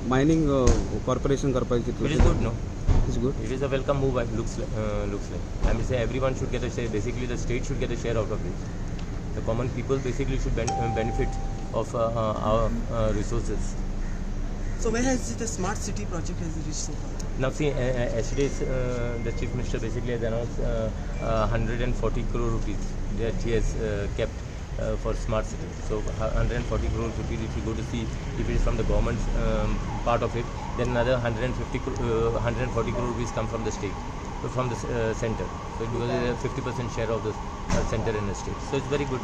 mining corporation करपायची. It is good, no? It's good. It is a welcome move. Looks like. I mean, say everyone should get a share. Basically, the state should get a share out of this. The common people basically should benefit of our resources. So where has the smart city project has reached so far? Now see, yesterday the Chief Minister basically has announced 140 crore rupees that he has kept for smart city. So 140 crore rupees, if you go to see if it is from the government's part of it, then another 140 crore rupees come from the state, from the center. So because there is a 50% share of the center and the state. So it's very good.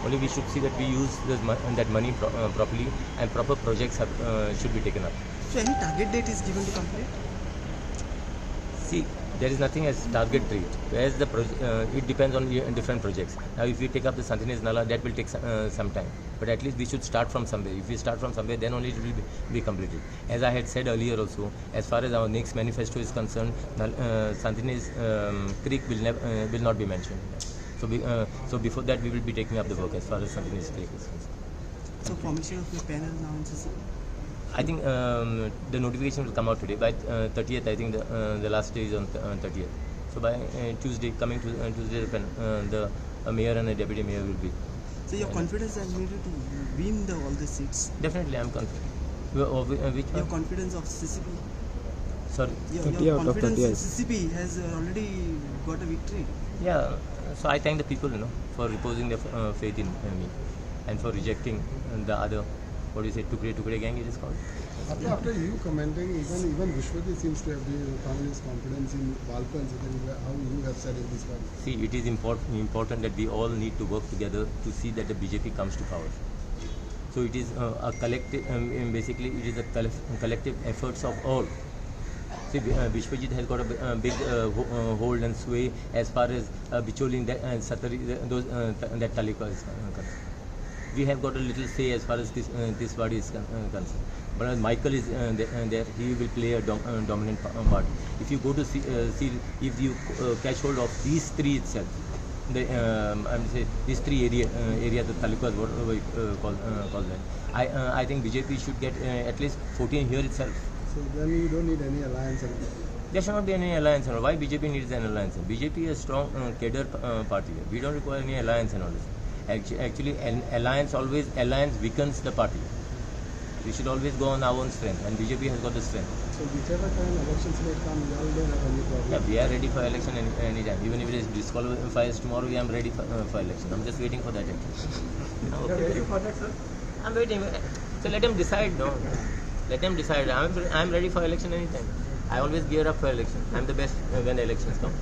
Only we should see that we use that money properly, and proper projects should be taken up. So any target date is given to complete? See, there is nothing as target date. Whereas it depends on different projects. Now, if we take up the Santines Nala, that will take some time. But at least we should start from somewhere. If we start from somewhere, then only it will be completed. As I had said earlier also, as far as our next manifesto is concerned, Santines Creek will not be mentioned. So before that, we will be taking up the work as far as Santines Creek is concerned. So formation of the panel now in CCP? I think the notification will come out today. By 30th, I think the last day is on 30th. So by Tuesday, coming to Tuesday, the mayor and the deputy mayor will be. So your confidence has made you to win all the seats? Definitely, I am confident. Which your confidence of CCP? Sorry? Your confidence in CCP has already got a victory? Yeah. So I thank the people, for reposing their faith in me, and for rejecting the other. What do you say, Tukre gang it is called? After you commenting, even Vishwajit seems to have found his confidence in Valpan, how you have said in this one. See, it is important that we all need to work together to see that the BJP comes to power. So it is a collective, basically it is a collective efforts of all. See, Vishwajit has got a big hold and sway as far as Bicholi and Satari, that Talika is concerned. We have got a little say as far as this body is concerned. But as Michael is there, he will play a dominant part. If you go to see if you catch hold of these three itself, these three areas, the talukas, what we call them. I think BJP should get at least 14 here itself. So then you don't need any alliance. There should not be any alliance. Why BJP needs an alliance? BJP is a strong cadre party. We don't require any alliance and all this. Actually, an alliance weakens the party. We should always go on our own strength, and BJP has got the strength. So whichever time elections may come, you all don't have any problem. Yeah, we are ready for election any time. Even if it is disqualified tomorrow, we are ready for election. I'm just waiting for that. Okay. Ready for that, sir? I'm waiting. So let them decide. No, let them decide. I'm ready for election anytime. I always gear up for election. I'm the best when the elections come.